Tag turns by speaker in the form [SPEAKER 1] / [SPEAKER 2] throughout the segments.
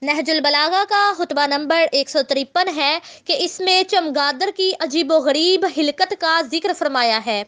[SPEAKER 1] نہج البلاغہ کا خطبہ نمبر 153 ہے کہ اس میں چمگادر کی عجیب و غریب ہلکت کا ذکر فرمایا ہے۔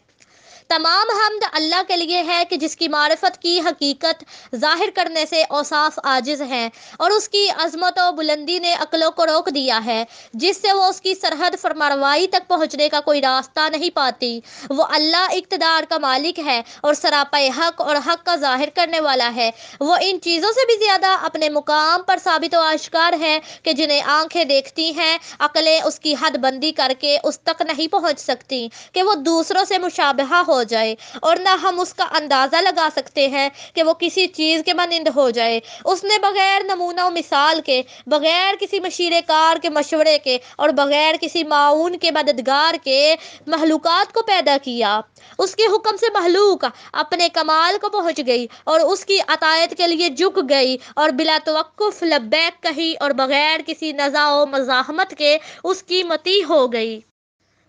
[SPEAKER 1] تمام حمد اللہ کے لیے ہے کہ جس کی معرفت کی حقیقت ظاہر کرنے سے اوصاف عاجز ہیں اور اس کی عظمت و بلندی نے عقلوں کو روک دیا ہے، جس سے وہ اس کی سرحد فرمانروائی تک پہنچنے کا کوئی راستہ نہیں پاتی۔ وہ اللہ اقتدار کا مالک ہے اور سراپے حق اور حق کا ظاہر کرنے والا ہے۔ وہ ان چیزوں سے بھی زیادہ اپنے مقام پر ثابت و آشکار ہے کہ جنہیں آنکھیں دیکھتی ہیں، عقلیں اس کی حد بندی کر کے اس تک نہیں پہنچ سکتی کہ وہ دوسروں سے مشابہہ ہو جائے، اور نہ ہم اس کا اندازہ لگا سکتے ہیں کہ وہ کسی چیز کے مانند ہو جائے۔ اس نے بغیر نمونہ و مثال کے، بغیر کسی مشیرے کار کے مشورے کے اور بغیر کسی معاون کے مددگار کے مخلوقات کو پیدا کیا۔ اس کے حکم سے مخلوق اپنے کمال کو پہنچ گئی اور اس کی اطاعت کے لیے جھک گئی اور بلا توقف لبیک کہی اور بغیر کسی نزاع و مزاحمت کے اس کی مطیع ہو گئی۔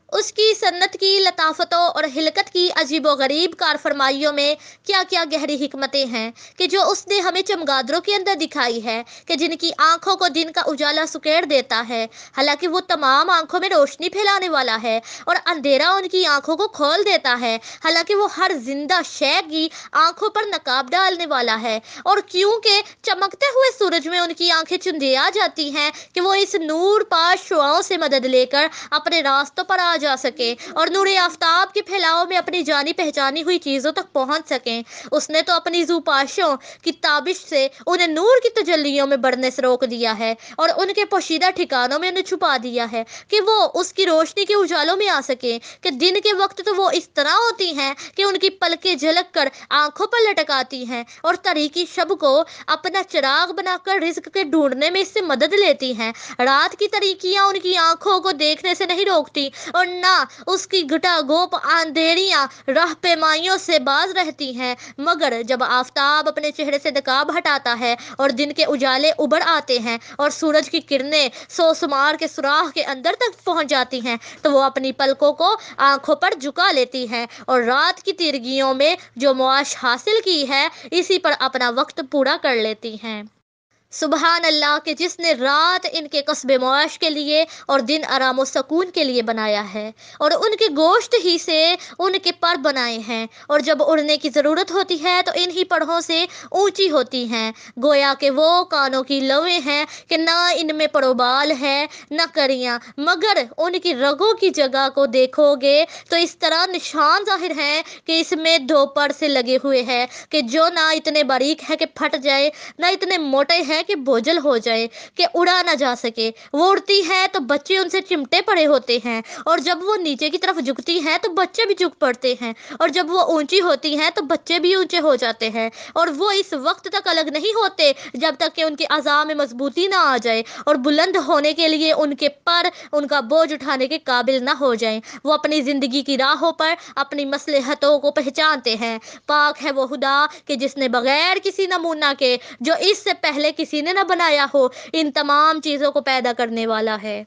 [SPEAKER 1] اس کی صنعت کی لطافتوں اور ہلکت کی عجیب و غریب کارفرمائیوں میں کیا کیا گہری حکمتیں ہیں کہ جو اس نے ہمیں چمگادروں کے اندر دکھائی ہے کہ جن کی آنکھوں کو دن کا اجالا سکیڑ دیتا ہے، حالانکہ وہ تمام آنکھوں میں روشنی پھیلانے والا ہے، اور اندھیرا ان کی آنکھوں کو کھول دیتا ہے، حالانکہ وہ ہر زندہ شے کی آنکھوں پر نقاب ڈالنے والا ہے۔ اور کیونکہ چمکتے ہوئے سورج میں ان کی آنکھیں چندیا جاتی ہیں کہ وہ اس نور پاش شعاؤں سے مدد لے کر اپنے راستوں پر آ جا سکیں اور نور آفتاب کے پھیلاؤ میں اپنی جانی پہچانی ہوئی چیزوں تک پہنچ سکیں۔ اس نے تو اپنی زوپاشوں کی تابش سے انہیں نور کی تجلیوں میں بڑھنے سے روک دیا ہے اور ان کے پوشیدہ ٹھکانوں میں انہیں چھپا دیا ہے کہ وہ اس کی روشنی کے اجالوں میں آ سکیں، کہ دن کے وقت تو وہ اس طرح ہوتی ہیں کہ ان کی پلکیں جھلک کر آنکھوں پر لٹک آتی ہیں، اور تاریکی شب کو اپنا چراغ بنا کر رزق کے ڈھونڈنے میں اس سے مدد لیتی ہیں۔ رات کی تاریکیاں ان کی آنکھوں کو دیکھنے سے نہیں روکتی اور نہ اس کی گھٹا گوپ اندھیریاں راہ پیمائیوں سے باز رہتی ہیں، مگر جب آفتاب اپنے چہرے سے نقاب ہٹاتا ہے اور دن کے اجالے ابھر آتے ہیں اور سورج کی کرنیں سوسمار کے سوراخ کے اندر تک پہنچ جاتی ہیں، تو وہ اپنی پلکوں کو آنکھوں پر جھکا لیتی ہیں اور رات کی تیرگیوں میں جو معاش حاصل کی ہے اسی پر اپنا وقت پورا کر لیتی ہیں۔ سبحان اللہ کہ جس نے رات ان کے کسب معاش کے لیے اور دن آرام و سکون کے لیے بنایا ہے، اور ان کے گوشت ہی سے ان کے پر بنائے ہیں، اور جب اڑنے کی ضرورت ہوتی ہے تو انہی پروں سے اونچی ہوتی ہیں، گویا کہ وہ کانوں کی لویں ہیں کہ نہ ان میں پر و بال ہے نہ کریاں، مگر ان کی رگوں کی جگہ کو دیکھو گے تو اس طرح نشان ظاہر ہیں کہ اس میں دو پر سے لگے ہوئے ہیں کہ جو نہ اتنے باریک ہے کہ پھٹ جائے، نہ اتنے موٹے ہیں کہ بوجھل ہو جائے کہ اڑا نہ جا سکے۔ وہ اڑتی ہے تو بچے ان سے چمٹے پڑے ہوتے ہیں، اور جب وہ نیچے کی طرف جھکتی ہیں تو بچے بھی جھک پڑتے ہیں، اور جب وہ اونچی ہوتی ہیں تو بچے بھی اونچے ہو جاتے ہیں، اور وہ اس وقت تک الگ نہیں ہوتے جب تک کہ ان کے اعضاء میں مضبوطی نہ آ جائے اور بلند ہونے کے لیے ان کے پر ان کا بوجھ اٹھانے کے قابل نہ ہو جائیں۔ وہ اپنی زندگی کی راہوں پر اپنی مصلحتوں کو پہچانتے ہیں۔ پاک ہے وہ خدا کہ جس نے بغیر کسی نمونہ کے، جو اس سے پہلے کسی نے نہ بنایا ہو، ان تمام چیزوں کو پیدا کرنے والا ہے۔